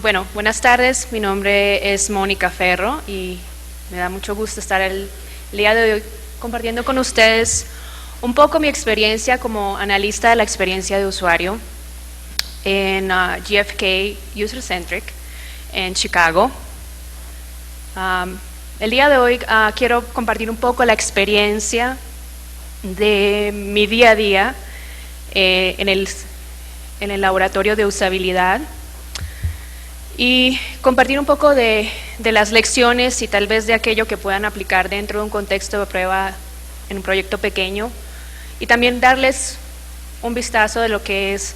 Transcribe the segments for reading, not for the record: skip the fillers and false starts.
Bueno, buenas tardes, mi nombre es Mónica Ferro y me da mucho gusto estar el día de hoy compartiendo con ustedes un poco mi experiencia como analista de la experiencia de usuario en GfK User Centric en Chicago. El día de hoy quiero compartir un poco la experiencia de mi día a día en el laboratorio de usabilidad y compartir un poco de las lecciones y tal vez de aquello que puedan aplicar dentro de un contexto de prueba en un proyecto pequeño y también darles un vistazo de lo que es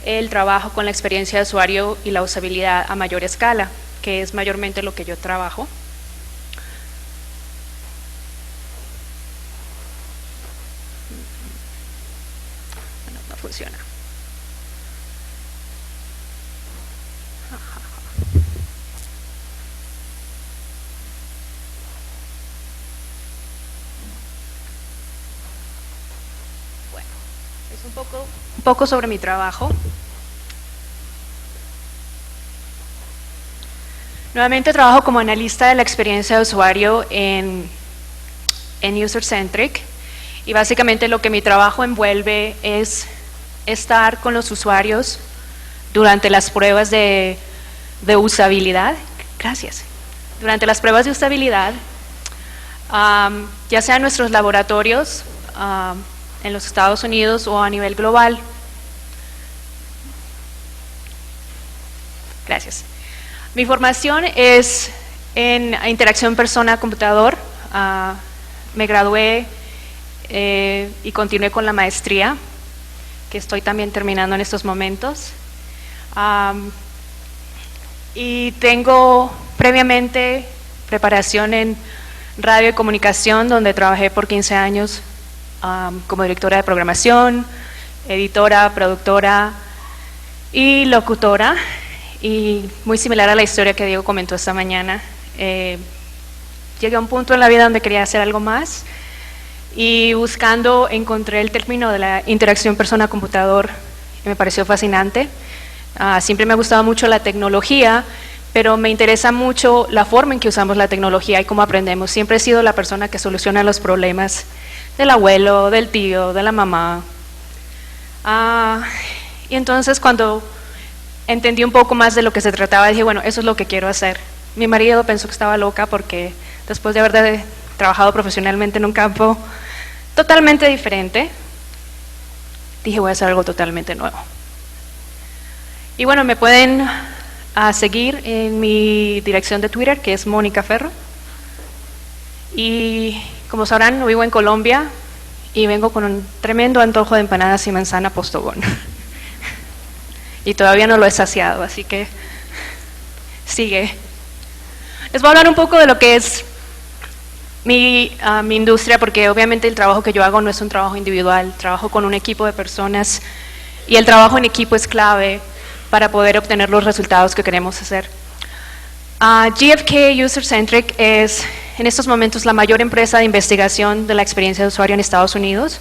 el trabajo con la experiencia de usuario y la usabilidad a mayor escala, que es mayormente lo que yo trabajo. Bueno, no funciona. Un poco sobre mi trabajo. Nuevamente trabajo como analista de la experiencia de usuario en User Centric y básicamente lo que mi trabajo envuelve es estar con los usuarios durante las pruebas de usabilidad. Gracias. Durante las pruebas de usabilidad, ya sea en nuestros laboratorios, en los Estados Unidos o a nivel global. Gracias. Mi formación es en interacción persona-computador. Me gradué y continué con la maestría, que estoy también terminando en estos momentos. Y tengo previamente preparación en radio y comunicación, donde trabajé por 15 años como directora de programación, editora, productora y locutora, y muy similar a la historia que Diego comentó esta mañana. Llegué a un punto en la vida donde quería hacer algo más y buscando encontré el término de la interacción persona-computador y me pareció fascinante. Siempre me ha gustado mucho la tecnología, pero me interesa mucho la forma en que usamos la tecnología y cómo aprendemos. Siempre he sido la persona que soluciona los problemas del abuelo, del tío, de la mamá. Y entonces cuando entendí un poco más de lo que se trataba, dije, bueno, eso es lo que quiero hacer. Mi marido pensó que estaba loca porque después de haber trabajado profesionalmente en un campo totalmente diferente, dije, voy a hacer algo totalmente nuevo. Y bueno, me pueden seguir en mi dirección de Twitter, que es Mónica Ferro. Y como sabrán, vivo en Colombia y vengo con un tremendo antojo de empanadas y manzana Postobón. Y todavía no lo he saciado, así que sigue. Les voy a hablar un poco de lo que es mi industria, porque obviamente el trabajo que yo hago no es un trabajo individual, trabajo con un equipo de personas y el trabajo en equipo es clave para poder obtener los resultados que queremos hacer. GfK User Centric es en estos momentos la mayor empresa de investigación de la experiencia de usuario en Estados Unidos.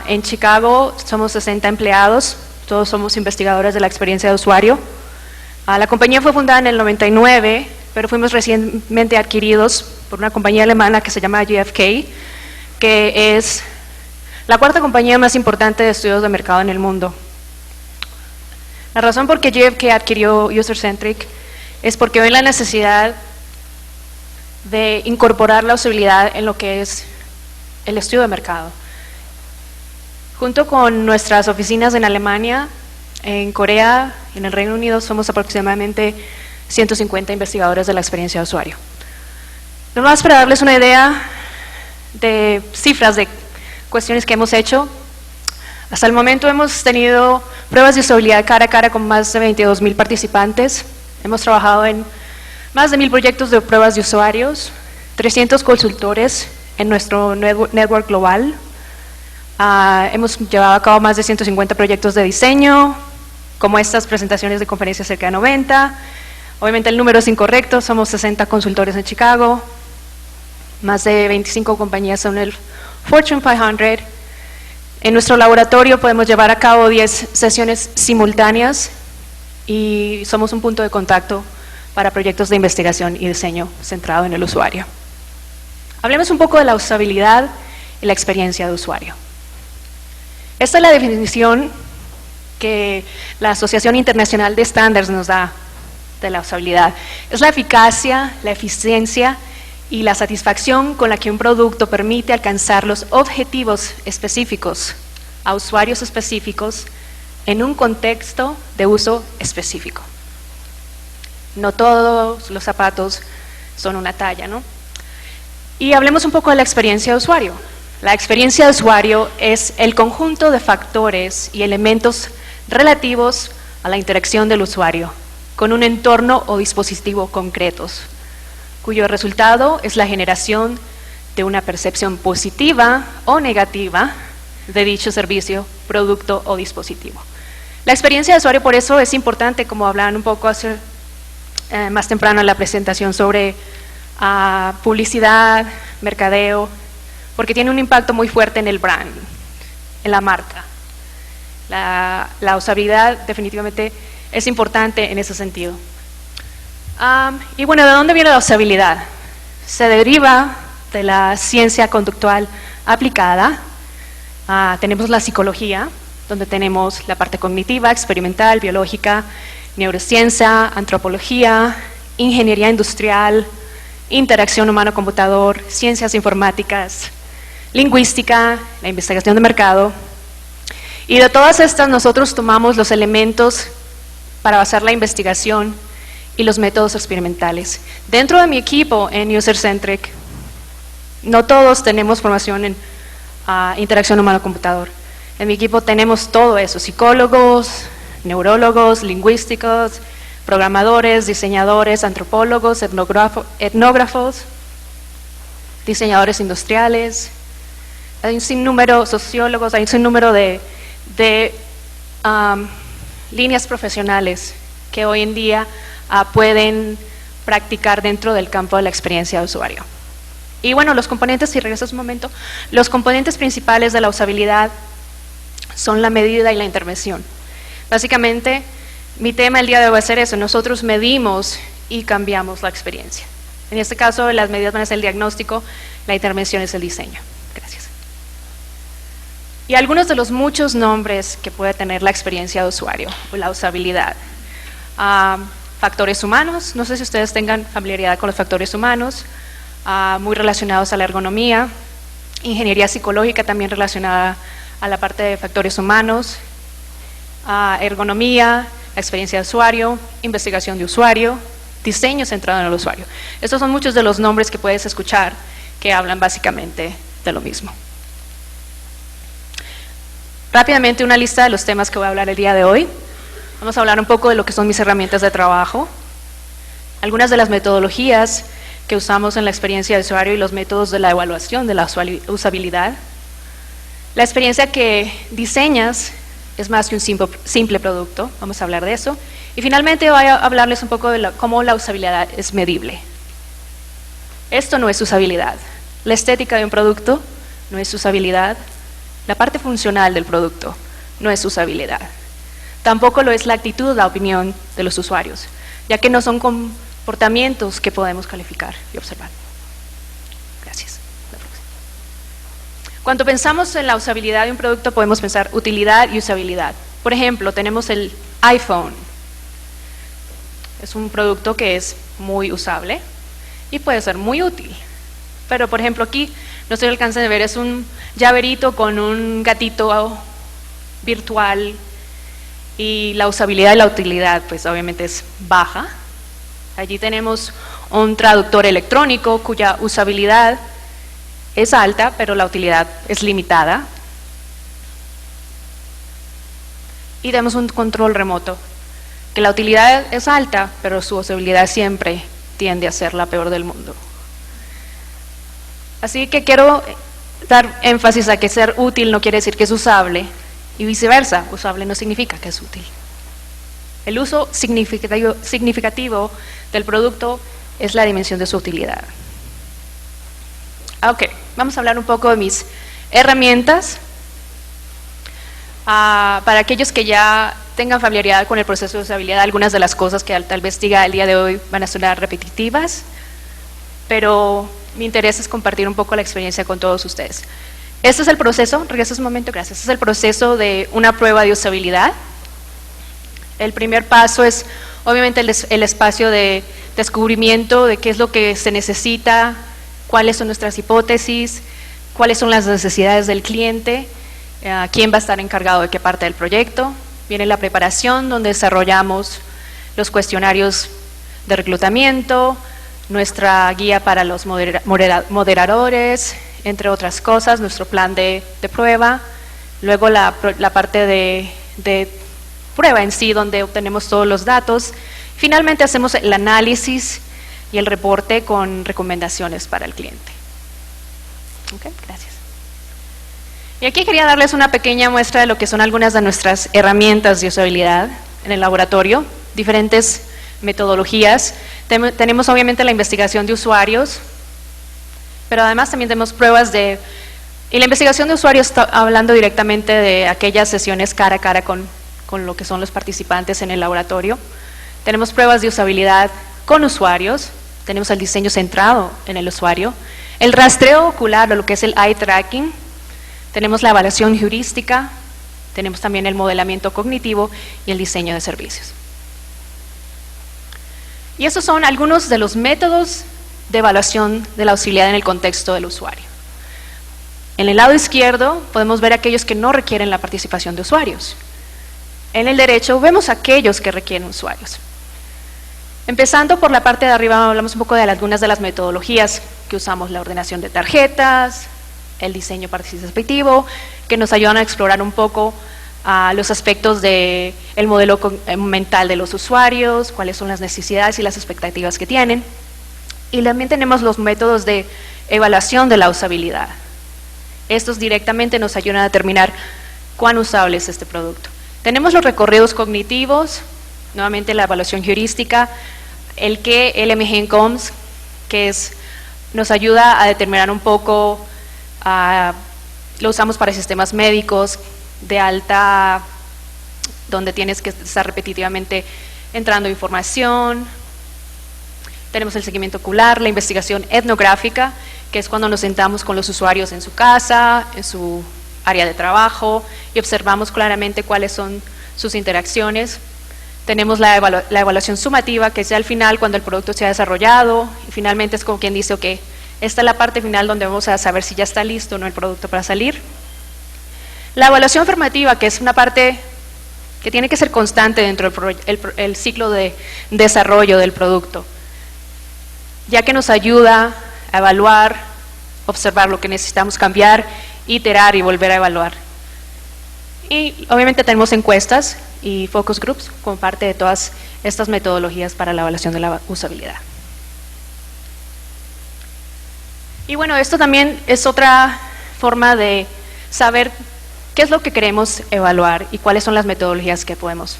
En Chicago somos 60 empleados, todos somos investigadores de la experiencia de usuario. La compañía fue fundada en el 99, pero fuimos recientemente adquiridos por una compañía alemana que se llama GfK, que es la cuarta compañía más importante de estudios de mercado en el mundo. La razón por qué GfK adquirió User Centric es porque ven la necesidad de incorporar la usabilidad en lo que es el estudio de mercado. Junto con nuestras oficinas en Alemania, en Corea y en el Reino Unido somos aproximadamente 150 investigadores de la experiencia de usuario. Nomás para darles una idea de cifras de cuestiones que hemos hecho, hasta el momento hemos tenido pruebas de usabilidad cara a cara con más de 22,000 participantes. Hemos trabajado en más de 1,000 proyectos de pruebas de usuarios, 300 consultores en nuestro network global. Hemos llevado a cabo más de 150 proyectos de diseño, como estas presentaciones de conferencias cerca de 90. Obviamente el número es incorrecto, somos 60 consultores en Chicago, más de 25 compañías son el Fortune 500. En nuestro laboratorio podemos llevar a cabo 10 sesiones simultáneas y somos un punto de contacto para proyectos de investigación y diseño centrado en el usuario. Hablemos un poco de la usabilidad y la experiencia de usuario. Esta es la definición que la Asociación Internacional de Estándares nos da de la usabilidad. Es la eficacia, la eficiencia y la satisfacción con la que un producto permite alcanzar los objetivos específicos a usuarios específicos en un contexto de uso específico. No todos los zapatos son una talla, ¿no? Y hablemos un poco de la experiencia de usuario. La experiencia de usuario es el conjunto de factores y elementos relativos a la interacción del usuario con un entorno o dispositivo concretos, cuyo resultado es la generación de una percepción positiva o negativa de dicho servicio, producto o dispositivo. La experiencia de usuario por eso es importante, como hablaban un poco más temprano en la presentación sobre publicidad, mercadeo, porque tiene un impacto muy fuerte en el brand, en la marca. La usabilidad definitivamente es importante en ese sentido. Y bueno, ¿de dónde viene la usabilidad? Se deriva de la ciencia conductual aplicada. Tenemos la psicología, donde tenemos la parte cognitiva, experimental, biológica, neurociencia, antropología, ingeniería industrial, interacción humano-computador, ciencias informáticas, lingüística, la investigación de mercado. Y de todas estas nosotros tomamos los elementos para basar la investigación y los métodos experimentales. Dentro de mi equipo en User-Centric, no todos tenemos formación en interacción humano-computador. En mi equipo tenemos todo eso, psicólogos, neurólogos, lingüísticos, programadores, diseñadores, antropólogos, etnógrafos, diseñadores industriales, hay un sinnúmero, sociólogos, hay un sinnúmero de líneas profesionales que hoy en día pueden practicar dentro del campo de la experiencia de usuario. Y bueno, los componentes, si regresas un momento, los componentes principales de la usabilidad son la medida y la intervención. Básicamente, mi tema el día de hoy va a ser eso, nosotros medimos y cambiamos la experiencia. En este caso, las medidas van a ser el diagnóstico, la intervención es el diseño. Gracias. Y algunos de los muchos nombres que puede tener la experiencia de usuario, o la usabilidad. Factores humanos, no sé si ustedes tengan familiaridad con los factores humanos, muy relacionados a la ergonomía, ingeniería psicológica también relacionada a la parte de factores humanos, ergonomía, experiencia de usuario, investigación de usuario, diseño centrado en el usuario. Estos son muchos de los nombres que puedes escuchar que hablan básicamente de lo mismo. Rápidamente una lista de los temas que voy a hablar el día de hoy. Vamos a hablar un poco de lo que son mis herramientas de trabajo, algunas de las metodologías que usamos en la experiencia de usuario y los métodos de la evaluación de la usabilidad. La experiencia que diseñas es más que un simple producto, vamos a hablar de eso. Y finalmente voy a hablarles un poco de cómo la usabilidad es medible. Esto no es usabilidad. La estética de un producto no es usabilidad. La parte funcional del producto no es usabilidad. Tampoco lo es la actitud, la opinión de los usuarios, ya que no son comportamientos que podemos calificar y observar. Gracias. Cuando pensamos en la usabilidad de un producto podemos pensar utilidad y usabilidad. Por ejemplo, tenemos el iPhone. Es un producto que es muy usable y puede ser muy útil. Pero por ejemplo aquí, no sé si alcancen a ver, es un llaverito con un gatito virtual y la usabilidad y la utilidad pues obviamente es baja. Allí tenemos un traductor electrónico cuya usabilidad es alta, pero la utilidad es limitada. Y tenemos un control remoto, que la utilidad es alta, pero su usabilidad siempre tiende a ser la peor del mundo. Así que quiero dar énfasis a que ser útil no quiere decir que es usable, y viceversa, usable no significa que es útil. El uso significativo del producto es la dimensión de su utilidad. Ok, vamos a hablar un poco de mis herramientas. Para aquellos que ya tengan familiaridad con el proceso de usabilidad. Algunas de las cosas que tal vez diga el día de hoy van a sonar repetitivas, pero mi interés es compartir un poco la experiencia con todos ustedes. Este es el proceso, regresa un momento, gracias. Este es el proceso de una prueba de usabilidad. El primer paso es obviamente el espacio de descubrimiento de qué es lo que se necesita, cuáles son nuestras hipótesis, cuáles son las necesidades del cliente, quién va a estar encargado de qué parte del proyecto. Viene la preparación, donde desarrollamos los cuestionarios de reclutamiento, nuestra guía para los moderadores, entre otras cosas, nuestro plan de prueba, luego la parte de prueba en sí, donde obtenemos todos los datos. Finalmente hacemos el análisis y el reporte con recomendaciones para el cliente. Okay, gracias. Y aquí quería darles una pequeña muestra de lo que son algunas de nuestras herramientas de usabilidad en el laboratorio, diferentes metodologías. Tenemos obviamente la investigación de usuarios, pero además también tenemos pruebas de... Y la investigación de usuarios está hablando directamente de aquellas sesiones cara a cara con lo que son los participantes en el laboratorio. Tenemos pruebas de usabilidad con usuarios, tenemos el diseño centrado en el usuario, el rastreo ocular, o lo que es el eye tracking, tenemos la evaluación heurística, tenemos también el modelamiento cognitivo y el diseño de servicios. Y estos son algunos de los métodos de evaluación de la usabilidad en el contexto del usuario. En el lado izquierdo podemos ver aquellos que no requieren la participación de usuarios. En el derecho vemos aquellos que requieren usuarios. Empezando por la parte de arriba, hablamos un poco de algunas de las metodologías que usamos: la ordenación de tarjetas, el diseño participativo, que nos ayudan a explorar un poco los aspectos del modelo mental de los usuarios, cuáles son las necesidades y las expectativas que tienen. Y también tenemos los métodos de evaluación de la usabilidad. Estos directamente nos ayudan a determinar cuán usable es este producto. Tenemos los recorridos cognitivos, nuevamente la evaluación heurística, el que LMG-COMS, que nos ayuda a determinar un poco, lo usamos para sistemas médicos de alta, donde tienes que estar repetitivamente entrando información. Tenemos el seguimiento ocular, la investigación etnográfica, que es cuando nos sentamos con los usuarios en su casa, en su área de trabajo, y observamos claramente cuáles son sus interacciones. Tenemos la evaluación sumativa, que es ya al final cuando el producto se ha desarrollado, y finalmente es como quien dice, ok, esta es la parte final donde vamos a saber si ya está listo o no el producto para salir. La evaluación formativa, que es una parte que tiene que ser constante dentro del ciclo de desarrollo del producto, ya que nos ayuda a evaluar, observar lo que necesitamos cambiar, iterar y volver a evaluar. Y obviamente tenemos encuestas y focus groups como parte de todas estas metodologías para la evaluación de la usabilidad. Y bueno, esto también es otra forma de saber qué es lo que queremos evaluar y cuáles son las metodologías que podemos.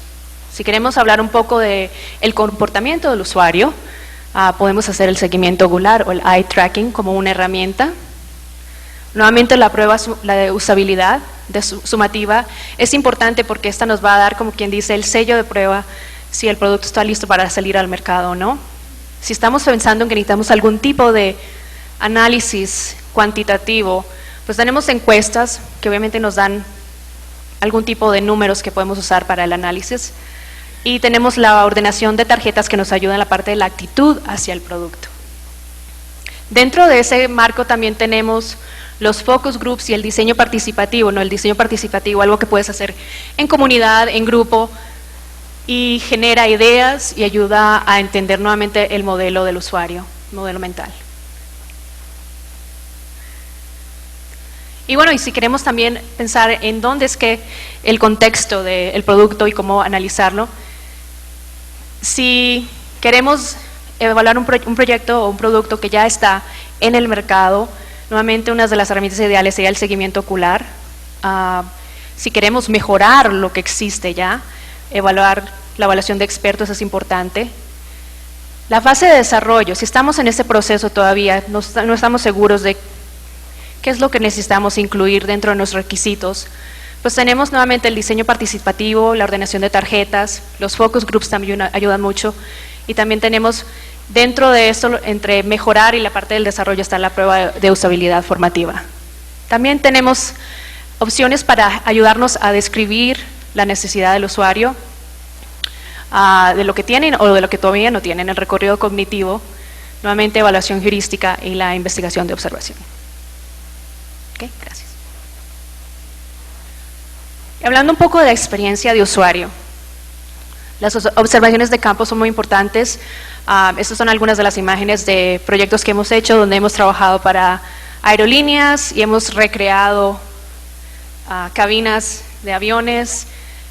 Si queremos hablar un poco del comportamiento del usuario, podemos hacer el seguimiento ocular o el eye tracking como una herramienta. Nuevamente la prueba, la de usabilidad sumativa, es importante porque esta nos va a dar, como quien dice, el sello de prueba si el producto está listo para salir al mercado o no. Si estamos pensando en que necesitamos algún tipo de análisis cuantitativo, pues tenemos encuestas que obviamente nos dan algún tipo de números que podemos usar para el análisis, y tenemos la ordenación de tarjetas que nos ayuda en la parte de la actitud hacia el producto. Dentro de ese marco también tenemos los focus groups y el diseño participativo, ¿no? El diseño participativo, algo que puedes hacer en comunidad, en grupo, y genera ideas y ayuda a entender nuevamente el modelo del usuario, modelo mental. Y bueno, y si queremos también pensar en dónde es que el contexto del producto y cómo analizarlo, si queremos evaluar un proyecto o un producto que ya está en el mercado, nuevamente una de las herramientas ideales sería el seguimiento ocular. Si queremos mejorar lo que existe ya, la evaluación de expertos es importante. La fase de desarrollo, si estamos en ese proceso todavía, no estamos seguros de qué es lo que necesitamos incluir dentro de nuestros requisitos, Pues tenemos nuevamente el diseño participativo, la ordenación de tarjetas, los focus groups también ayudan mucho, y también tenemos dentro de esto, entre mejorar y la parte del desarrollo, está la prueba de usabilidad formativa. También tenemos opciones para ayudarnos a describir la necesidad del usuario, de lo que tienen o de lo que todavía no tienen, el recorrido cognitivo, nuevamente evaluación heurística y la investigación de observación. Okay, gracias. Y hablando un poco de la experiencia de usuario, las observaciones de campo son muy importantes. Estas son algunas de las imágenes de proyectos que hemos hecho donde hemos trabajado para aerolíneas y hemos recreado cabinas de aviones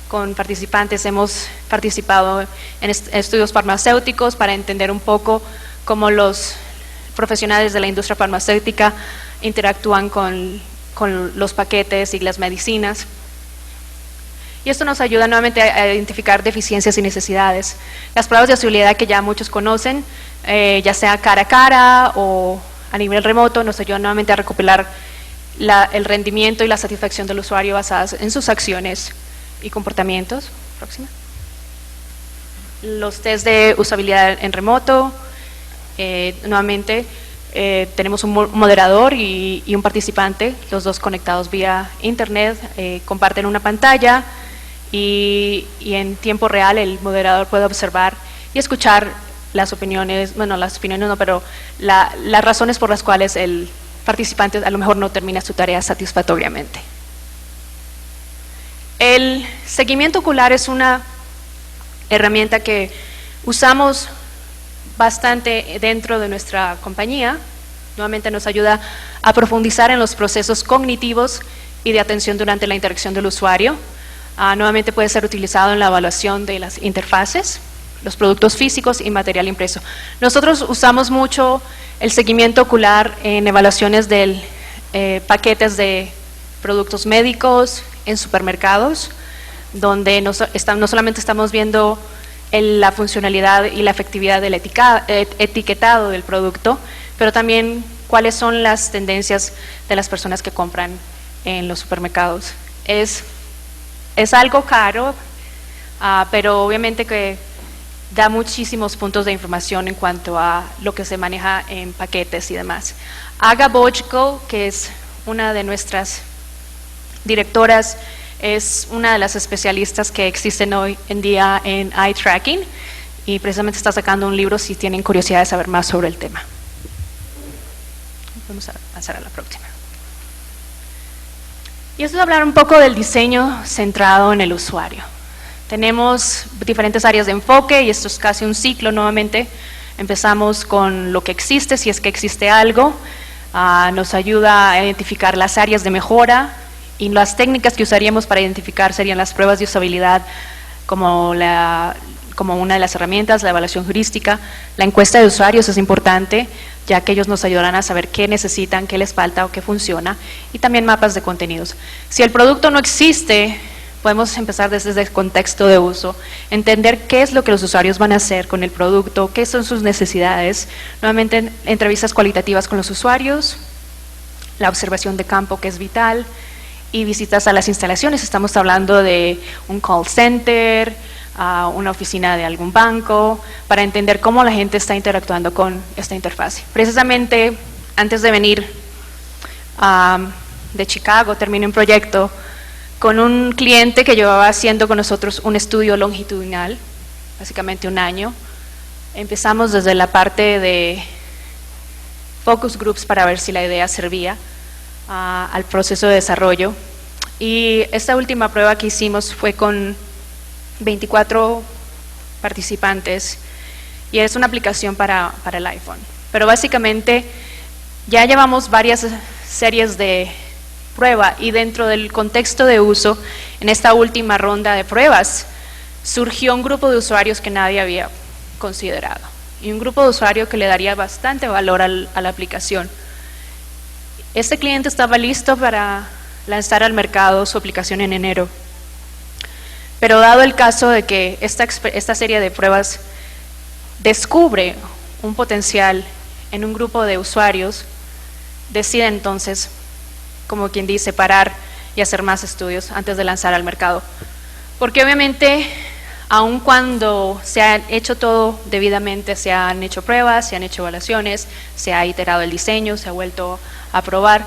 con participantes. Hemos participado en estudios farmacéuticos para entender un poco cómo los profesionales de la industria farmacéutica interactúan con los paquetes y las medicinas. Y esto nos ayuda nuevamente a identificar deficiencias y necesidades. Las pruebas de usabilidad que ya muchos conocen, ya sea cara a cara o a nivel remoto, nos ayudan nuevamente a recopilar el rendimiento y la satisfacción del usuario basadas en sus acciones y comportamientos. Próxima. Los test de usabilidad en remoto, nuevamente tenemos un moderador y un participante, los dos conectados vía internet, comparten una pantalla y en tiempo real el moderador puede observar y escuchar las opiniones, bueno, las opiniones no, pero las razones por las cuales el participante a lo mejor no termina su tarea satisfactoriamente. El seguimiento ocular es una herramienta que usamos bastante dentro de nuestra compañía. Nuevamente nos ayuda a profundizar en los procesos cognitivos y de atención durante la interacción del usuario. Nuevamente puede ser utilizado en la evaluación de las interfaces, los productos físicos y material impreso. Nosotros usamos mucho el seguimiento ocular en evaluaciones de paquetes de productos médicos en supermercados, donde no solamente estamos viendo la funcionalidad y la efectividad del etiquetado del producto, pero también cuáles son las tendencias de las personas que compran en los supermercados. Es algo caro, pero obviamente que da muchísimos puntos de información en cuanto a lo que se maneja en paquetes y demás. Aga Bojko, que es una de nuestras directoras, es una de las especialistas que existen hoy en día en eye tracking y precisamente está sacando un libro si tienen curiosidad de saber más sobre el tema. Vamos a pasar a la próxima. Y esto es hablar un poco del diseño centrado en el usuario. Tenemos diferentes áreas de enfoque y esto es casi un ciclo nuevamente. Empezamos con lo que existe, si es que existe algo, nos ayuda a identificar las áreas de mejora y las técnicas que usaríamos para identificar serían las pruebas de usabilidad como una de las herramientas, la evaluación heurística, la encuesta de usuarios es importante, ya que ellos nos ayudarán a saber qué necesitan, qué les falta o qué funciona, y también mapas de contenidos. Si el producto no existe, podemos empezar desde el contexto de uso, entender qué es lo que los usuarios van a hacer con el producto, qué son sus necesidades, nuevamente entrevistas cualitativas con los usuarios, la observación de campo que es vital, y visitas a las instalaciones, estamos hablando de un call center, una oficina de algún banco, para entender cómo la gente está interactuando con esta interfaz. Precisamente antes de venir de Chicago, terminé un proyecto con un cliente que llevaba haciendo con nosotros un estudio longitudinal, básicamente un año. Empezamos desde la parte de focus groups para ver si la idea servía al proceso de desarrollo. Y esta última prueba que hicimos fue con 24 participantes y es una aplicación para el iPhone. Pero básicamente ya llevamos varias series de prueba y dentro del contexto de uso, en esta última ronda de pruebas, surgió un grupo de usuarios que nadie había considerado y un grupo de usuarios que le daría bastante valor a la aplicación. Este cliente estaba listo para lanzar al mercado su aplicación en enero. Pero dado el caso de que esta serie de pruebas descubre un potencial en un grupo de usuarios, decide entonces, como quien dice, parar y hacer más estudios antes de lanzar al mercado. Porque obviamente, aun cuando se ha hecho todo debidamente, se han hecho pruebas, se han hecho evaluaciones, se ha iterado el diseño, se ha vuelto a probar,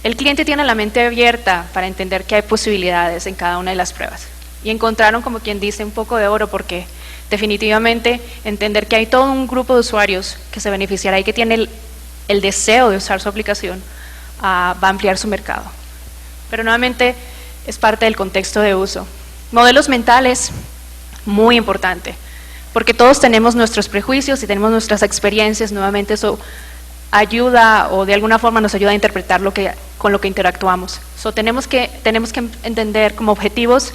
el cliente tiene la mente abierta para entender que hay posibilidades en cada una de las pruebas. Y encontraron, como quien dice, un poco de oro, porque definitivamente entender que hay todo un grupo de usuarios que se beneficiará y que tiene el deseo de usar su aplicación, va a ampliar su mercado. Pero nuevamente es parte del contexto de uso. Modelos mentales, muy importante, porque todos tenemos nuestros prejuicios y tenemos nuestras experiencias. Nuevamente eso ayuda, o de alguna forma nos ayuda a interpretar con lo que interactuamos. Tenemos que entender como objetivos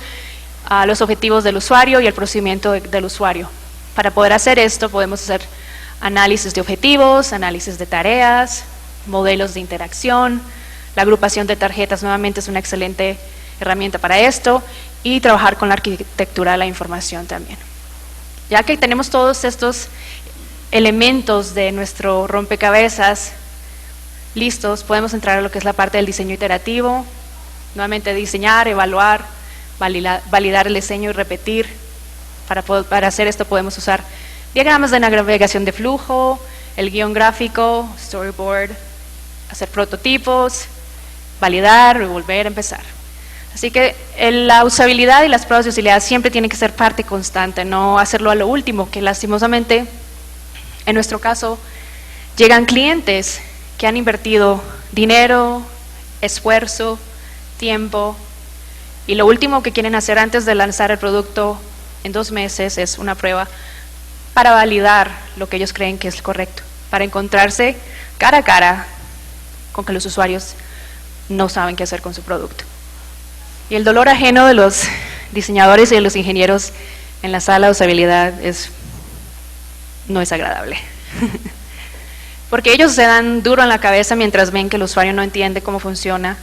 los objetivos del usuario y el procedimiento del usuario. Para poder hacer esto podemos hacer análisis de objetivos, análisis de tareas, modelos de interacción. La agrupación de tarjetas nuevamente es una excelente herramienta para esto, y trabajar con la arquitectura de la información también. Ya que tenemos todos estos elementos de nuestro rompecabezas listos, podemos entrar a lo que es la parte del diseño iterativo. Nuevamente diseñar, evaluar, validar el diseño y repetir. Para hacer esto podemos usar diagramas de navegación de flujo, el guión gráfico, storyboard, hacer prototipos, validar y volver a empezar. Así que la usabilidad y las pruebas de utilidad siempre tienen que ser parte constante, no hacerlo a lo último, que lastimosamente, en nuestro caso, llegan clientes que han invertido dinero, esfuerzo, tiempo, y lo último que quieren hacer antes de lanzar el producto en 2 meses es una prueba para validar lo que ellos creen que es correcto, para encontrarse cara a cara con que los usuarios no saben qué hacer con su producto. Y el dolor ajeno de los diseñadores y de los ingenieros en la sala de usabilidad no es agradable. Porque ellos se dan duro en la cabeza mientras ven que el usuario no entiende cómo funciona.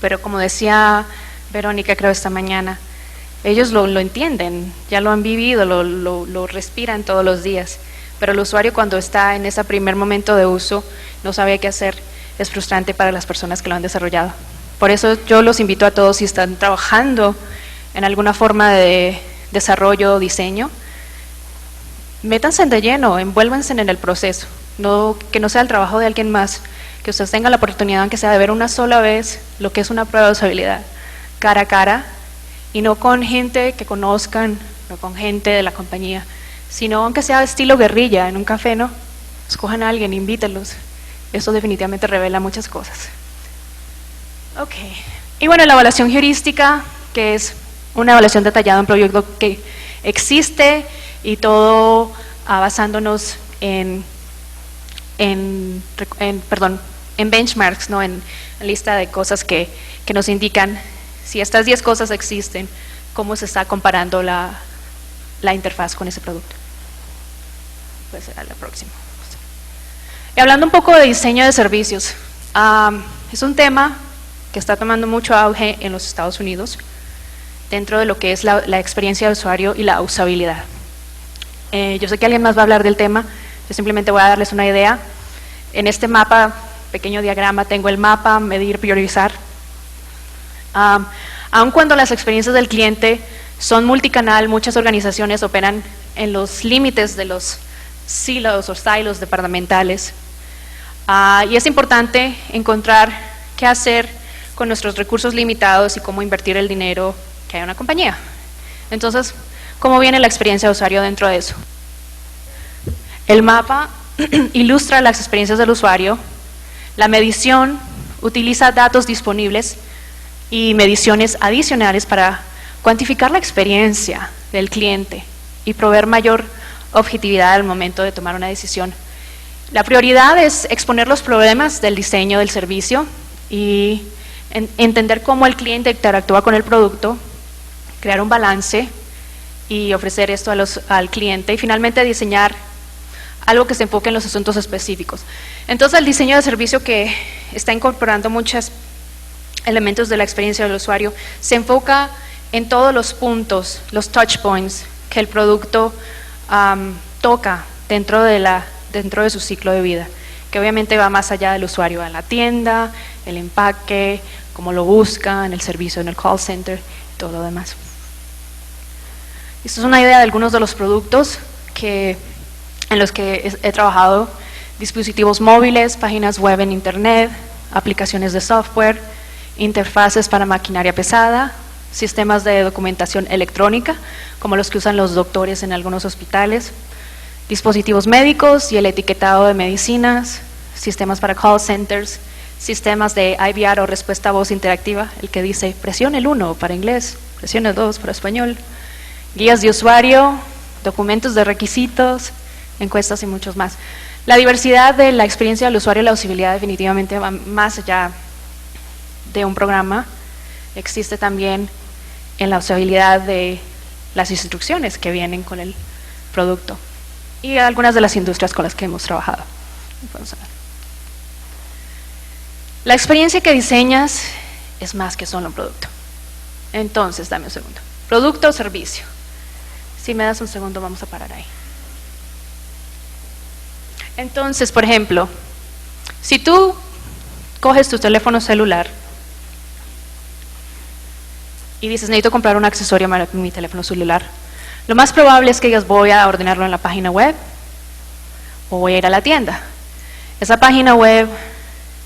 Pero como decía Verónica, creo, esta mañana, ellos lo entienden, ya lo han vivido, lo respiran todos los días. Pero el usuario, cuando está en ese primer momento de uso, no sabe qué hacer. Es frustrante para las personas que lo han desarrollado. Por eso yo los invito a todos, si están trabajando en alguna forma de desarrollo o diseño, métanse de lleno, envuélvanse en el proceso, que no sea el trabajo de alguien más, que ustedes tengan la oportunidad, aunque sea de ver una sola vez lo que es una prueba de usabilidad, cara a cara, y no con gente que conozcan, no con gente de la compañía, sino aunque sea de estilo guerrilla, en un café, ¿no? Escojan a alguien, invítenlos. Eso definitivamente revela muchas cosas. Ok, y bueno, la evaluación heurística, que es una evaluación detallada en proyecto que existe, y todo basándonos en benchmarks, ¿no? en lista de cosas que nos indican si estas 10 cosas existen, cómo se está comparando la interfaz con ese producto. Pues será la próxima. Y hablando un poco de diseño de servicios, es un tema que está tomando mucho auge en los Estados Unidos, dentro de lo que es la experiencia de usuario y la usabilidad. Yo sé que alguien más va a hablar del tema, yo simplemente voy a darles una idea. En este mapa, pequeño diagrama, tengo el mapa, medir, priorizar. Aun cuando las experiencias del cliente son multicanal, muchas organizaciones operan en los límites de los silos o silos departamentales. Y es importante encontrar qué hacer con nuestros recursos limitados y cómo invertir el dinero que hay en una compañía. Entonces, ¿cómo viene la experiencia de usuario dentro de eso? El mapa ilustra las experiencias del usuario. La medición utiliza datos disponibles y mediciones adicionales para cuantificar la experiencia del cliente y proveer mayor objetividad al momento de tomar una decisión. La prioridad es exponer los problemas del diseño del servicio y entender cómo el cliente interactúa con el producto, crear un balance y ofrecer esto al cliente, y finalmente diseñar algo que se enfoque en los asuntos específicos. Entonces, el diseño de servicio, que está incorporando muchos elementos de la experiencia del usuario, se enfoca en todos los puntos, los touch points que el producto toca dentro de su ciclo de vida, que obviamente va más allá del usuario, a la tienda, el empaque, cómo lo buscan, el servicio en el call center y todo lo demás. Esta es una idea de algunos de los productos en los que he trabajado: dispositivos móviles, páginas web en internet, aplicaciones de software, interfaces para maquinaria pesada, sistemas de documentación electrónica, como los que usan los doctores en algunos hospitales, dispositivos médicos y el etiquetado de medicinas, sistemas para call centers, sistemas de IVR o respuesta a voz interactiva, el que dice presione el 1 para inglés, presione el 2 para español, guías de usuario, documentos de requisitos, encuestas y muchos más. La diversidad de la experiencia del usuario y la usabilidad definitivamente va más allá de un programa. Existe también en la usabilidad de las instrucciones que vienen con el producto y algunas de las industrias con las que hemos trabajado. La experiencia que diseñas es más que solo un producto. Entonces, dame un segundo. Producto o servicio. Si me das un segundo, vamos a parar ahí. Entonces, por ejemplo, si tú coges tu teléfono celular y dices, necesito comprar un accesorio para mi teléfono celular, lo más probable es que digas, voy a ordenarlo en la página web o voy a ir a la tienda. Esa página web,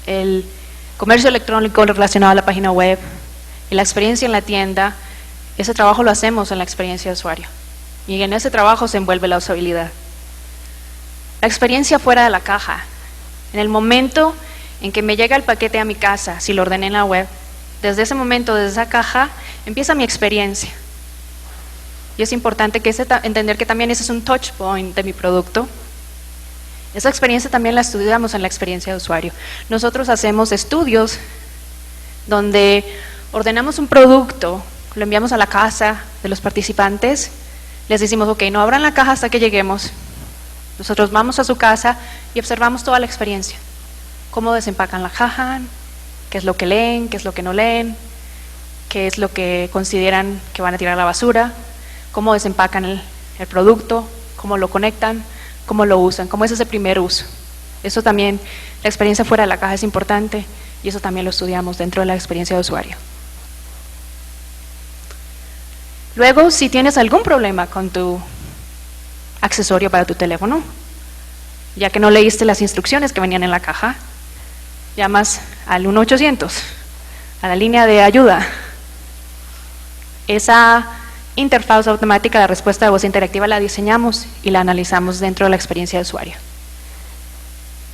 el comercio electrónico relacionado a la página web y la experiencia en la tienda, ese trabajo lo hacemos en la experiencia de usuario. Y en ese trabajo se envuelve la usabilidad. La experiencia fuera de la caja. En el momento en que me llega el paquete a mi casa, si lo ordené en la web, desde ese momento, desde esa caja, empieza mi experiencia. Y es importante entender que también ese es un touch point de mi producto. Esa experiencia también la estudiamos en la experiencia de usuario. Nosotros hacemos estudios donde ordenamos un producto, lo enviamos a la casa de los participantes, les decimos, ok, no abran la caja hasta que lleguemos. Nosotros vamos a su casa y observamos toda la experiencia. Cómo desempacan la caja, qué es lo que leen, qué es lo que no leen, qué es lo que consideran que van a tirar a la basura, cómo desempacan el producto, cómo lo conectan, cómo lo usan, cómo es ese primer uso. Eso también, la experiencia fuera de la caja es importante y eso también lo estudiamos dentro de la experiencia de usuario. Luego, si tienes algún problema con tu accesorio para tu teléfono, ya que no leíste las instrucciones que venían en la caja, llamas al 1-800, a la línea de ayuda. Esa interfaz automática de respuesta de voz interactiva la diseñamos y la analizamos dentro de la experiencia de usuario.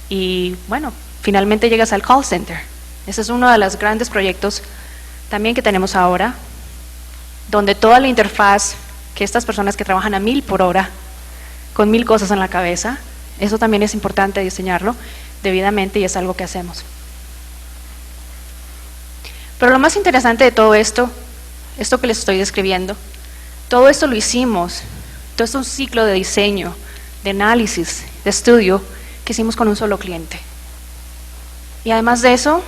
Y bueno, finalmente llegas al call center. Ese es uno de los grandes proyectos también que tenemos ahora, donde toda la interfaz, que estas personas que trabajan a 1000 por hora, con 1000 cosas en la cabeza, eso también es importante diseñarlo debidamente y es algo que hacemos. Pero lo más interesante de todo esto que les estoy describiendo, todo esto lo hicimos, todo esto es un ciclo de diseño, de análisis, de estudio que hicimos con un solo cliente. Y además de eso,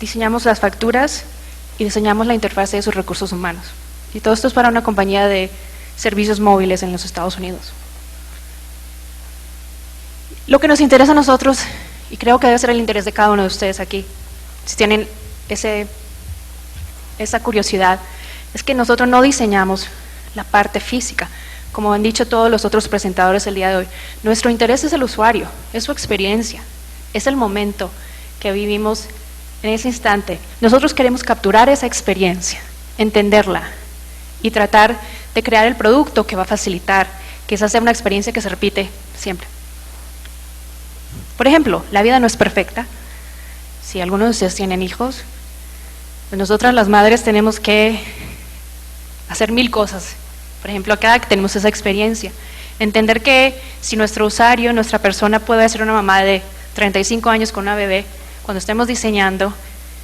diseñamos las facturas y diseñamos la interfaz de sus recursos humanos. Y todo esto es para una compañía de servicios móviles en los Estados Unidos. Lo que nos interesa a nosotros, y creo que debe ser el interés de cada uno de ustedes aquí, si tienen esa curiosidad, es que nosotros no diseñamos la parte física, como han dicho todos los otros presentadores el día de hoy. Nuestro interés es el usuario, es su experiencia, es el momento que vivimos en ese instante. Nosotros queremos capturar esa experiencia, entenderla y tratar de crear el producto que va a facilitar que esa sea una experiencia que se repite siempre. Por ejemplo, la vida no es perfecta. Si algunos de ustedes tienen hijos, pues nosotras las madres tenemos que hacer 1000 cosas. Por ejemplo, acá que tenemos esa experiencia, entender que si nuestro usuario, nuestra persona puede ser una mamá de 35 años con una bebé, cuando estemos diseñando,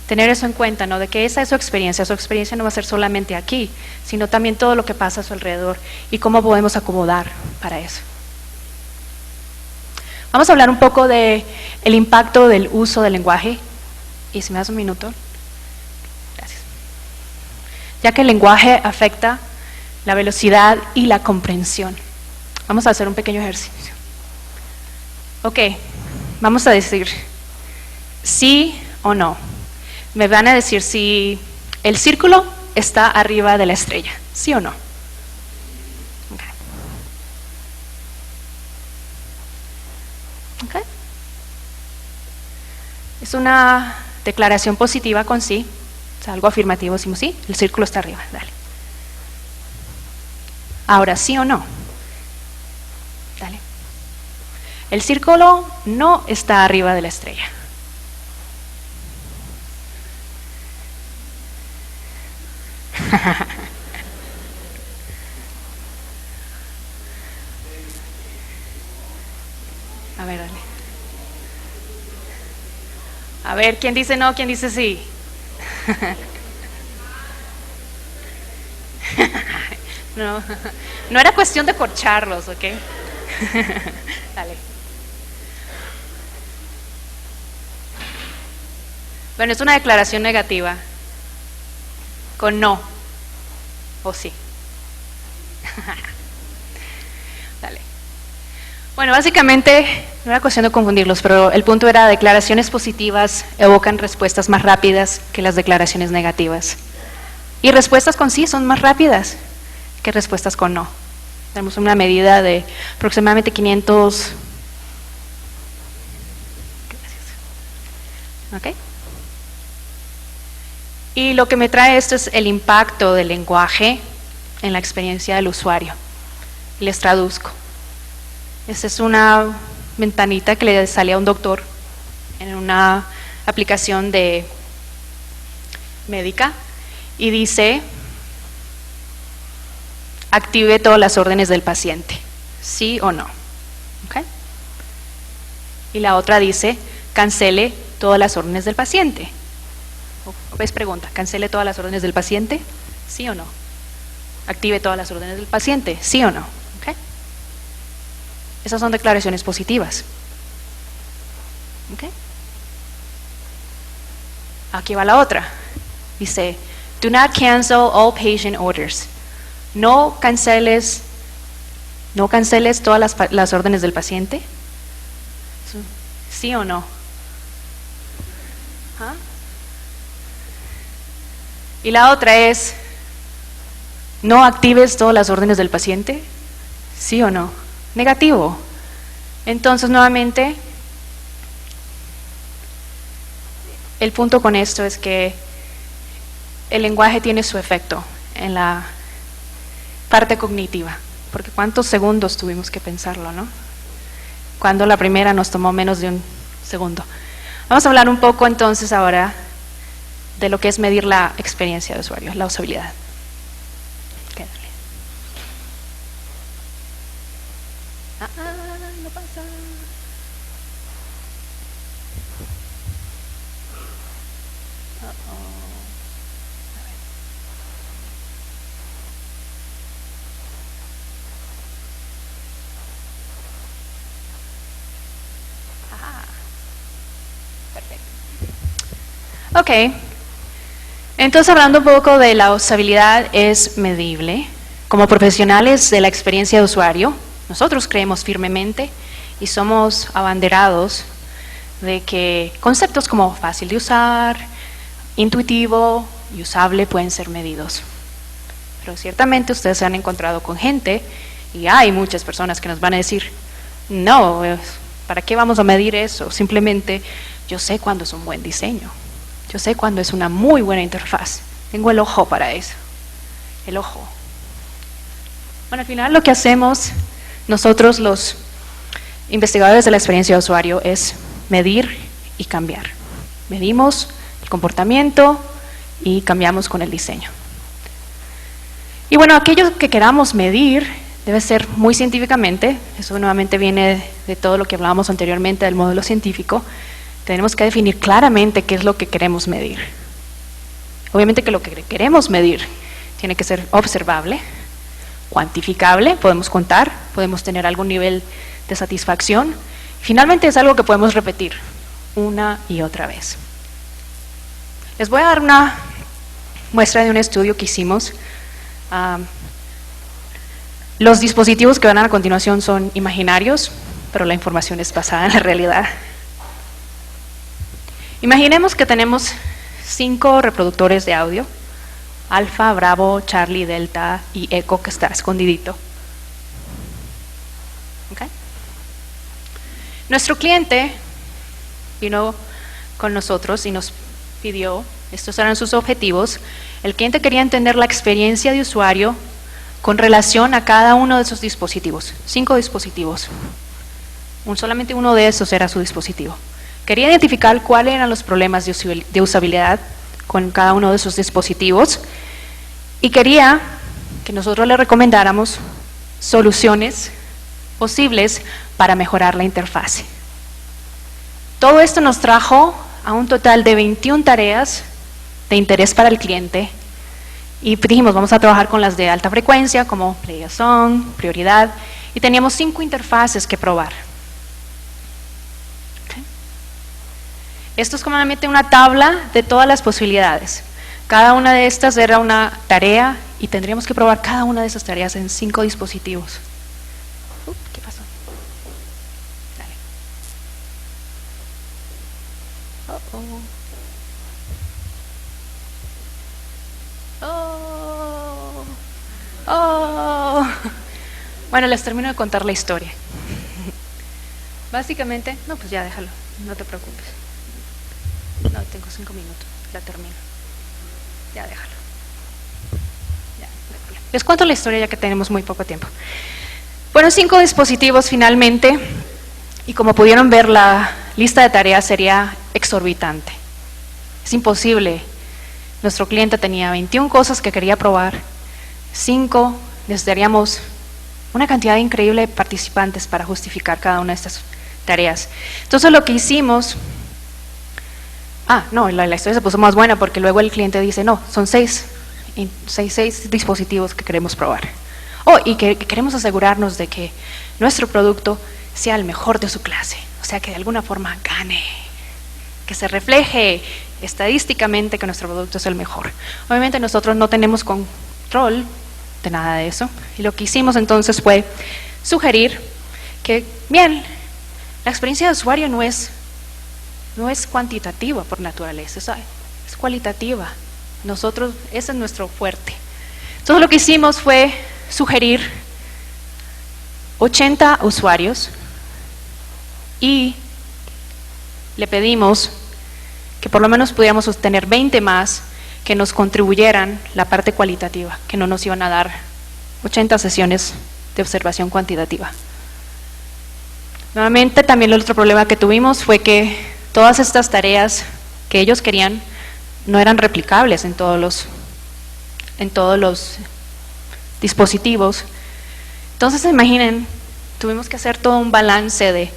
tener eso en cuenta, ¿no? De que esa es su experiencia no va a ser solamente aquí, sino también todo lo que pasa a su alrededor y cómo podemos acomodar para eso. Vamos a hablar un poco del impacto del uso del lenguaje, y si me das un minuto, gracias. Ya que el lenguaje afecta la velocidad y la comprensión. Vamos a hacer un pequeño ejercicio. Ok, vamos a decir sí o no. me van a decir si el círculo está arriba de la estrella, ¿sí o no? Okay. Okay. Es una declaración positiva con sí, o sea, algo afirmativo, decimos sí, el círculo está arriba, dale. Ahora, ¿sí o no? Dale. El círculo no está arriba de la estrella. A ver, dale. A ver, ¿quién dice no, quién dice sí? No, no era cuestión de corcharlos, ¿ok? Dale. Bueno, es una declaración negativa. Con no. ¿O sí? Dale. Bueno, básicamente, no era cuestión de confundirlos, pero el punto era declaraciones positivas evocan respuestas más rápidas que las declaraciones negativas. Y respuestas con sí son más rápidas que respuestas con no. Tenemos una medida de aproximadamente 500. ¿Ok? Y lo que me trae esto es el impacto del lenguaje en la experiencia del usuario. Les traduzco. Esta es una ventanita que le sale a un doctor en una aplicación de médica y dice: active todas las órdenes del paciente, ¿sí o no? ¿Okay? Y la otra dice: cancele todas las órdenes del paciente. ¿Ves? Pregunta: ¿cancele todas las órdenes del paciente? ¿Sí o no? ¿Active todas las órdenes del paciente? ¿Sí o no? ¿Okay? Esas son declaraciones positivas. ¿Okay? Aquí va la otra. Dice: do not cancel all patient orders. No canceles todas las órdenes del paciente. ¿Sí o no? ¿Ah? Y la otra es: no actives todas las órdenes del paciente. ¿Sí o no? Negativo. Entonces, nuevamente, el punto con esto es que el lenguaje tiene su efecto en la parte cognitiva, porque ¿cuántos segundos tuvimos que pensarlo, no? Cuando la primera nos tomó menos de un segundo. Vamos a hablar un poco entonces ahora de lo que es medir la experiencia de usuario, la usabilidad. No pasa. Perfecto. Ok. Entonces, hablando un poco de la usabilidad, es medible. Como profesionales de la experiencia de usuario, nosotros creemos firmemente y somos abanderados de que conceptos como fácil de usar, intuitivo y usable pueden ser medidos. Pero ciertamente ustedes se han encontrado con gente, y hay muchas personas que nos van a decir: no, ¿para qué vamos a medir eso? Simplemente yo sé cuándo es un buen diseño, yo sé cuándo es una muy buena interfaz, tengo el ojo para eso, el ojo. Bueno, al final lo que hacemos nosotros, los investigadores de la experiencia de usuario, es medir y cambiar. Medimos el comportamiento y cambiamos con el diseño. Y bueno, aquello que queramos medir debe ser muy científicamente. Eso nuevamente viene de todo lo que hablábamos anteriormente del modelo científico. Tenemos que definir claramente qué es lo que queremos medir. Obviamente que lo que queremos medir tiene que ser observable, cuantificable, podemos contar, podemos tener algún nivel de satisfacción. Finalmente es algo que podemos repetir una y otra vez. Les voy a dar una muestra de un estudio que hicimos. Los dispositivos que van a continuación son imaginarios, pero la información es basada en la realidad. Imaginemos que tenemos 5 reproductores de audio, Alfa, Bravo, Charlie, Delta y Eco, que está escondidito. ¿Okay? Nuestro cliente vino con nosotros y nos pidió, estos eran sus objetivos. El cliente quería entender la experiencia de usuario con relación a cada uno de sus dispositivos, 5 dispositivos. Solamente uno de esos era su dispositivo. Quería identificar cuáles eran los problemas de usabilidad con cada uno de sus dispositivos y quería que nosotros le recomendáramos soluciones posibles para mejorar la interfase. Todo esto nos trajo a un total de 21 tareas de interés para el cliente y dijimos, vamos a trabajar con las de alta frecuencia como Play a Song, prioridad, y teníamos 5 interfaces que probar. Okay. Esto es comúnmente una tabla de todas las posibilidades. Cada una de estas era una tarea y tendríamos que probar cada una de esas tareas en 5 dispositivos. ¿Qué pasó? Dale. Bueno, les termino de contar la historia. Básicamente, no, pues ya déjalo, no te preocupes. No, tengo 5 minutos, la termino. Ya déjalo. Ya. Les cuento la historia ya que tenemos muy poco tiempo. Fueron 5 dispositivos finalmente y como pudieron ver la lista de tareas sería exorbitante. Es imposible. Nuestro cliente tenía 21 cosas que quería probar, 5, necesitaríamos una cantidad increíble de participantes para justificar cada una de estas tareas. Entonces lo que hicimos, la historia se puso más buena porque luego el cliente dice, no, son 6 dispositivos que queremos probar. Y que queremos asegurarnos de que nuestro producto sea el mejor de su clase, o sea que de alguna forma gane, que se refleje estadísticamente que nuestro producto es el mejor. Obviamente nosotros no tenemos control de nada de eso y lo que hicimos entonces fue sugerir que, bien, la experiencia de usuario no es cuantitativa por naturaleza, es cualitativa. Nosotros, ese es nuestro fuerte. Entonces lo que hicimos fue sugerir 80 usuarios y le pedimos que por lo menos pudiéramos sostener 20 más que nos contribuyeran la parte cualitativa, que no nos iban a dar 80 sesiones de observación cuantitativa. Nuevamente, también el otro problema que tuvimos fue que todas estas tareas que ellos querían no eran replicables en todos los dispositivos. Entonces, imaginen, tuvimos que hacer todo un balance de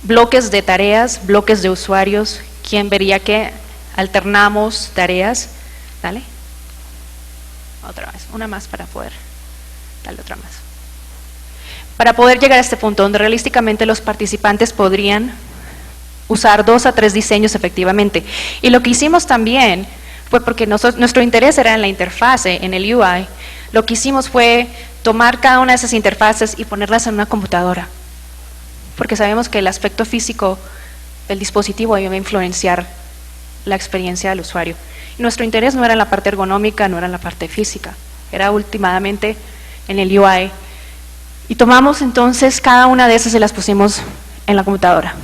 bloques de tareas, bloques de usuarios, quién vería qué, alternamos tareas. Dale. Otra vez, una más para poder, dale otra más. Para poder llegar a este punto donde realísticamente los participantes podrían usar 2 a 3 diseños efectivamente. Y lo que hicimos también fue porque nuestro interés era en la interfase, en el UI, lo que hicimos fue tomar cada una de esas interfaces y ponerlas en una computadora. Porque sabemos que el aspecto físico del dispositivo iba a influenciar la experiencia del usuario. Y nuestro interés no era en la parte ergonómica, no era en la parte física, era últimamente en el UI. Y tomamos entonces cada una de esas y las pusimos en la computadora.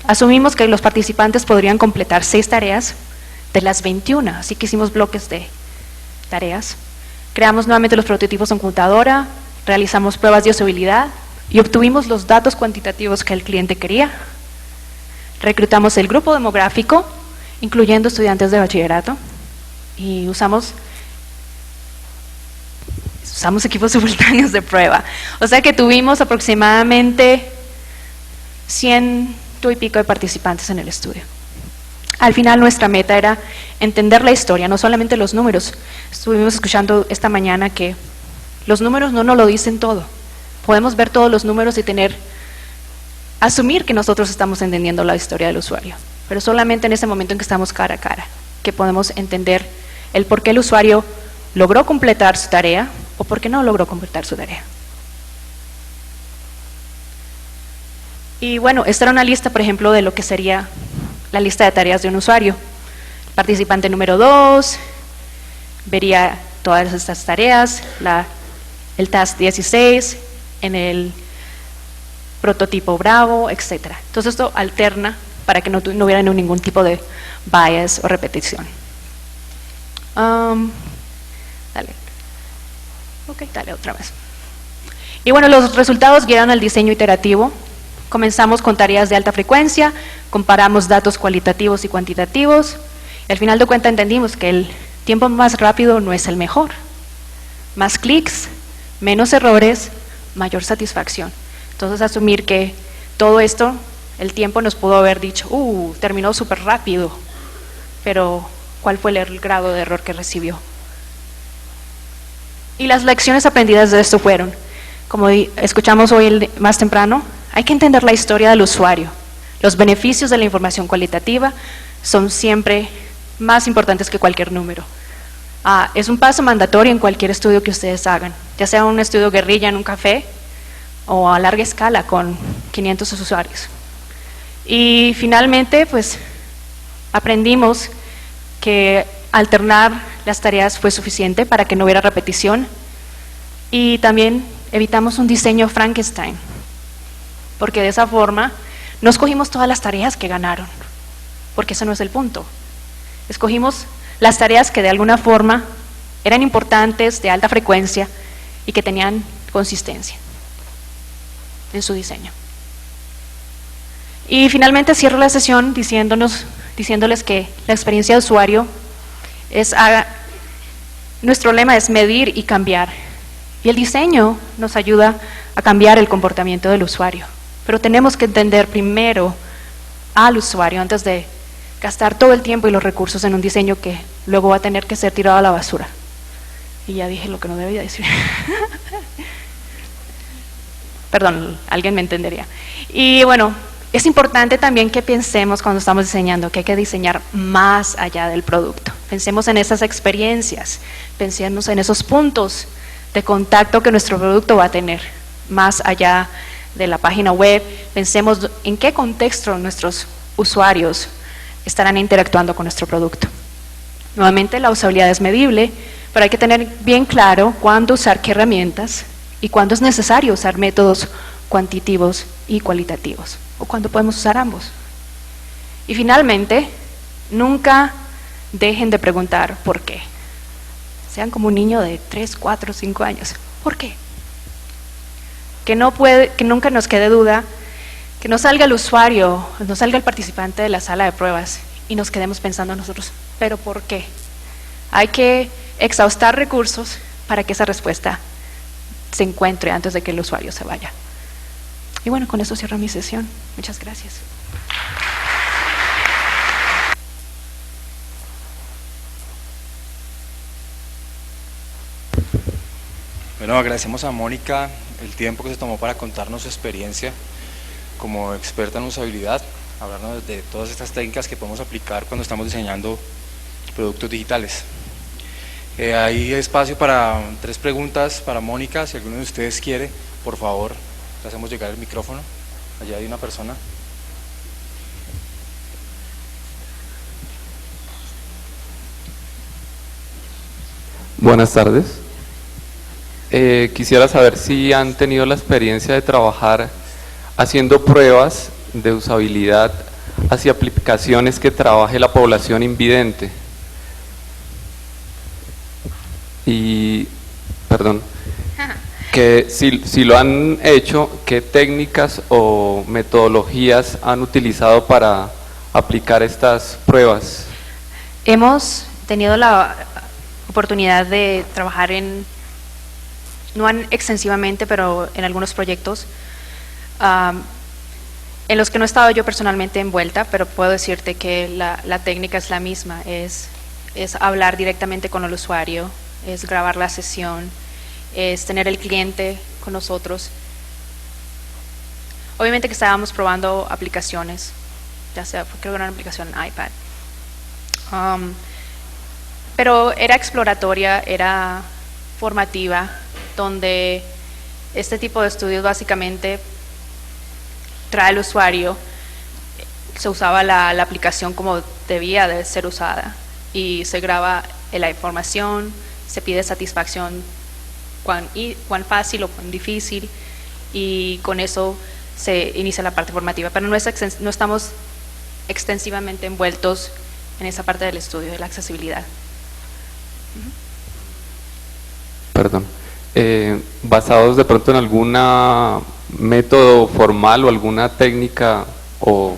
Asumimos que los participantes podrían completar 6 tareas de las 21, así que hicimos bloques de tareas. Creamos nuevamente los prototipos en computadora, realizamos pruebas de usabilidad y obtuvimos los datos cuantitativos que el cliente quería. Reclutamos el grupo demográfico, incluyendo estudiantes de bachillerato, y usamos equipos simultáneos de prueba. O sea que tuvimos aproximadamente 100 y pico de participantes en el estudio. Al final nuestra meta era entender la historia, no solamente los números. Estuvimos escuchando esta mañana que los números no nos lo dicen todo. Podemos ver todos los números y asumir que nosotros estamos entendiendo la historia del usuario, pero solamente en ese momento en que estamos cara a cara, que podemos entender el por qué el usuario logró completar su tarea o por qué no logró completar su tarea. Y bueno, esta era una lista, por ejemplo, de lo que sería la lista de tareas de un usuario. Participante número 2 vería todas estas tareas, el task 16 en el prototipo Bravo, etc. Entonces esto alterna para que no hubiera ningún tipo de bias o repetición. Dale. Ok, dale otra vez. Y bueno, los resultados guiaron al diseño iterativo. Comenzamos con tareas de alta frecuencia, comparamos datos cualitativos y cuantitativos, y al final de cuentas entendimos que el tiempo más rápido no es el mejor. Más clics, menos errores, mayor satisfacción. Entonces asumir que todo esto, el tiempo nos pudo haber dicho, terminó súper rápido, pero ¿cuál fue el grado de error que recibió? Y las lecciones aprendidas de esto fueron, como escuchamos hoy más temprano, hay que entender la historia del usuario. Los beneficios de la información cualitativa son siempre más importantes que cualquier número. Es un paso mandatorio en cualquier estudio que ustedes hagan, ya sea un estudio guerrilla en un café o a larga escala con 500 usuarios. Y finalmente, pues, aprendimos que alternar las tareas fue suficiente para que no hubiera repetición, y también evitamos un diseño Frankenstein, porque de esa forma no escogimos todas las tareas que ganaron, porque ese no es el punto. Escogimos las tareas que de alguna forma eran importantes, de alta frecuencia y que tenían consistencia en su diseño. Y finalmente cierro la sesión diciéndoles que la experiencia de usuario nuestro lema es medir y cambiar, y el diseño nos ayuda a cambiar el comportamiento del usuario, pero tenemos que entender primero al usuario antes de gastar todo el tiempo y los recursos en un diseño que luego va a tener que ser tirado a la basura. Y ya dije lo que no debía decir. Perdón, alguien me entendería. Y bueno, es importante también que pensemos cuando estamos diseñando que hay que diseñar más allá del producto. Pensemos en esas experiencias, pensemos en esos puntos de contacto que nuestro producto va a tener, más allá de la página web. Pensemos en qué contexto nuestros usuarios estarán interactuando con nuestro producto. Nuevamente, la usabilidad es medible, pero hay que tener bien claro cuándo usar qué herramientas y cuándo es necesario usar métodos cuantitativos y cualitativos, o cuándo podemos usar ambos. Y finalmente, nunca dejen de preguntar por qué. Sean como un niño de 3, 4, 5 años. ¿Por qué? Que nunca nos quede duda, que no salga el usuario, no salga el participante de la sala de pruebas y nos quedemos pensando nosotros, ¿pero por qué? Hay que exhaustar recursos para que esa respuesta se encuentre antes de que el usuario se vaya. Y bueno, con eso cierro mi sesión. Muchas gracias. Bueno, agradecemos a Mónica el tiempo que se tomó para contarnos su experiencia como experta en usabilidad, hablarnos de todas estas técnicas que podemos aplicar cuando estamos diseñando productos digitales. Hay espacio para 3 preguntas para Mónica. Si alguno de ustedes quiere, por favor, le hacemos llegar el micrófono. Allá hay una persona. Buenas tardes. Quisiera saber si han tenido la experiencia de trabajar haciendo pruebas de usabilidad hacia aplicaciones que trabaje la población invidente. Y, perdón, que si lo han hecho, ¿qué técnicas o metodologías han utilizado para aplicar estas pruebas? Hemos tenido la oportunidad de trabajar no extensivamente, pero en algunos proyectos en los que no he estado yo personalmente envuelta, pero puedo decirte que la técnica es la misma, es hablar directamente con el usuario, es grabar la sesión, es tener el cliente con nosotros. Obviamente que estábamos probando aplicaciones, ya sea, creo que era una aplicación en iPad, pero era exploratoria, era formativa, donde este tipo de estudios básicamente trae al usuario, se usaba la aplicación como debía de ser usada, y se graba la información, se pide satisfacción, cuán fácil o cuán difícil, y con eso se inicia la parte formativa, pero no estamos extensivamente envueltos en esa parte del estudio de la accesibilidad. Perdón. ¿Basados de pronto en algún método formal o alguna técnica o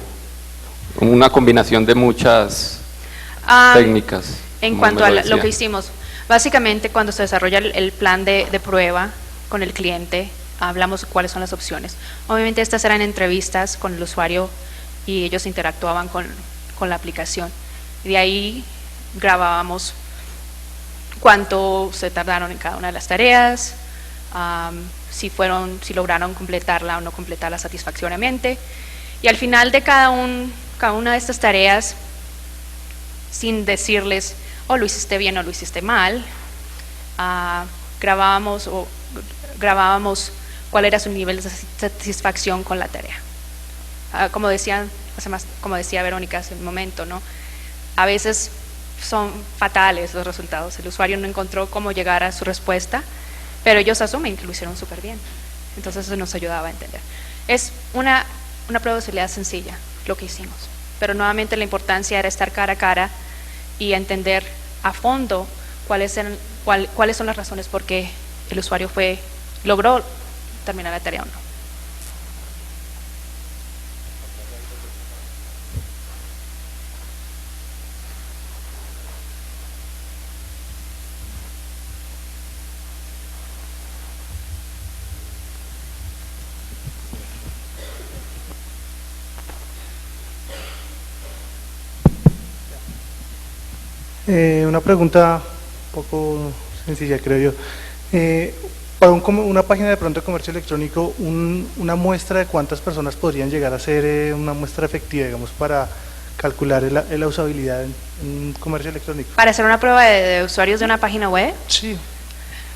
una combinación de muchas técnicas? En cuanto a lo que hicimos, básicamente cuando se desarrolla el plan de prueba con el cliente, hablamos cuáles son las opciones. Obviamente estas eran entrevistas con el usuario y ellos interactuaban con la aplicación. Y de ahí grabábamos cuánto se tardaron en cada una de las tareas, si lograron completarla o no completarla satisfactoriamente. Y al final de cada una de estas tareas, sin decirles, lo hiciste bien o lo hiciste mal, grabábamos cuál era su nivel de satisfacción con la tarea. Como decía Verónica hace un momento, ¿no? A veces son fatales los resultados, el usuario no encontró cómo llegar a su respuesta, pero ellos asumen que lo hicieron súper bien, entonces eso nos ayudaba a entender. Es una prueba de usabilidad sencilla lo que hicimos, pero nuevamente la importancia era estar cara a cara y entender a fondo cuáles son las razones por qué el usuario logró terminar la tarea o no. Una pregunta un poco sencilla, creo yo. Para una página de pronto de comercio electrónico, una muestra de cuántas personas podrían llegar a ser una muestra efectiva, digamos, para calcular la usabilidad en comercio electrónico. ¿Para hacer una prueba de usuarios de una página web? Sí.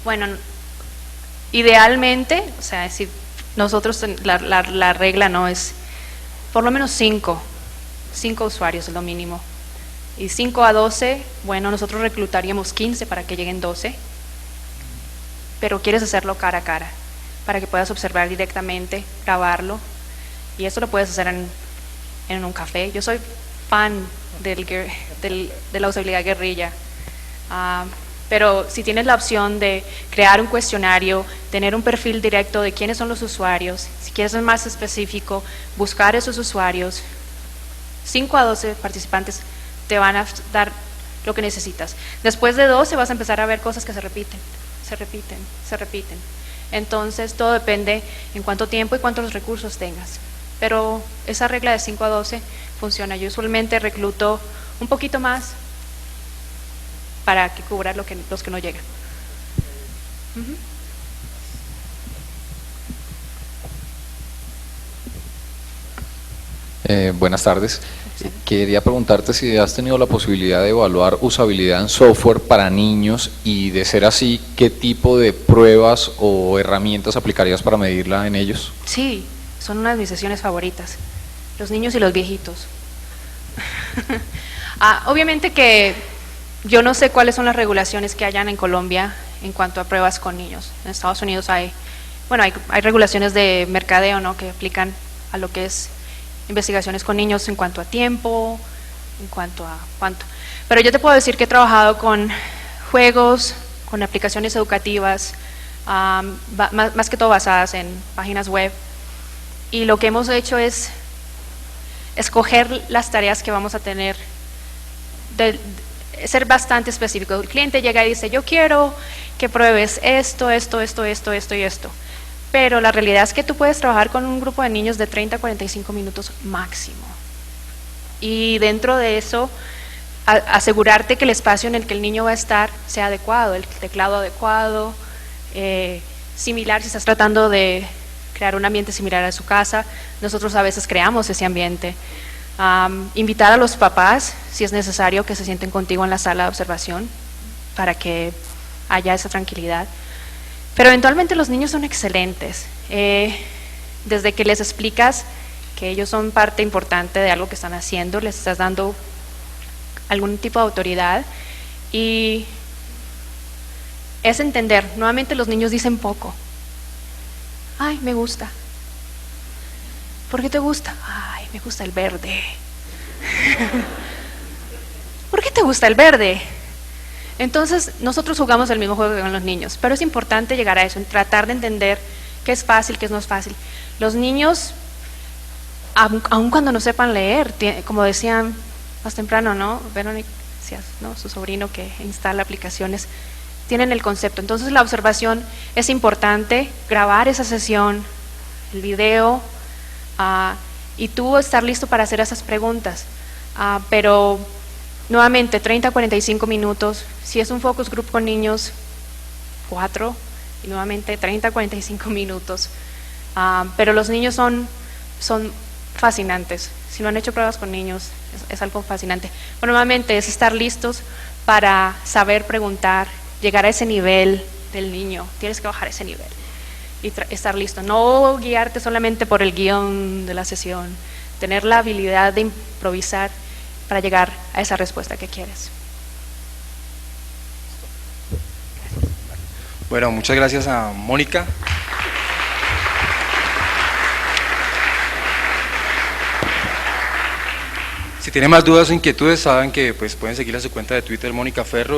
Bueno, idealmente, o sea, si nosotros, la regla no es por lo menos 5 usuarios es lo mínimo. Y 5 a 12, bueno, nosotros reclutaríamos 15 para que lleguen 12, pero quieres hacerlo cara a cara, para que puedas observar directamente, grabarlo, y eso lo puedes hacer en un café. Yo soy fan de la usabilidad guerrilla, pero si tienes la opción de crear un cuestionario, tener un perfil directo de quiénes son los usuarios, si quieres ser más específico, buscar esos usuarios, 5 a 12 participantes te van a dar lo que necesitas. Después de 12 vas a empezar a ver cosas que se repiten. Entonces todo depende en cuánto tiempo y cuántos recursos tengas. Pero esa regla de 5 a 12 funciona. Yo usualmente recluto un poquito más para que cubra los que no llegan. Buenas tardes. Quería preguntarte si has tenido la posibilidad de evaluar usabilidad en software para niños y, de ser así, ¿qué tipo de pruebas o herramientas aplicarías para medirla en ellos? Sí, son una de mis sesiones favoritas, los niños y los viejitos. Obviamente que yo no sé cuáles son las regulaciones que hayan en Colombia en cuanto a pruebas con niños. En Estados Unidos hay regulaciones de mercadeo, ¿no?, que aplican a lo que es investigaciones con niños en cuanto a tiempo, en cuanto a cuánto. Pero yo te puedo decir que he trabajado con juegos, con aplicaciones educativas, más que todo basadas en páginas web, y lo que hemos hecho es escoger las tareas que vamos a tener, ser bastante específico. El cliente llega y dice, yo quiero que pruebes esto y esto. Pero la realidad es que tú puedes trabajar con un grupo de niños de 30 a 45 minutos máximo. Y dentro de eso, asegurarte que el espacio en el que el niño va a estar sea adecuado, el teclado adecuado, similar si estás tratando de crear un ambiente similar a su casa. Nosotros a veces creamos ese ambiente. Invitar a los papás, si es necesario, que se sienten contigo en la sala de observación para que haya esa tranquilidad. Pero eventualmente los niños son excelentes, desde que les explicas que ellos son parte importante de algo que están haciendo, les estás dando algún tipo de autoridad, y es entender. Nuevamente los niños dicen poco. Ay, me gusta. ¿Por qué te gusta? Ay, me gusta el verde. ¿Por qué te gusta el verde? Entonces, nosotros jugamos el mismo juego que con los niños, pero es importante llegar a eso, en tratar de entender qué es fácil, qué no es fácil. Los niños, aun cuando no sepan leer, como decían más temprano, ¿no? Verónica, ¿no? Su sobrino que instala aplicaciones, tienen el concepto. Entonces, la observación es importante, grabar esa sesión, el video, y tú estar listo para hacer esas preguntas. Pero nuevamente 30 a 45 minutos, si es un focus group con niños, 4, y nuevamente 30 a 45 minutos. Pero los niños son fascinantes. Si no han hecho pruebas con niños, es algo fascinante. Pero nuevamente es estar listos para saber preguntar, llegar a ese nivel del niño. Tienes que bajar ese nivel y estar listo. No guiarte solamente por el guión de la sesión, tener la habilidad de improvisar para llegar a esa respuesta que quieres. Bueno, muchas gracias a Mónica. Si tienen más dudas o inquietudes, saben que pues, pueden seguir a su cuenta de Twitter, Mónica Ferro.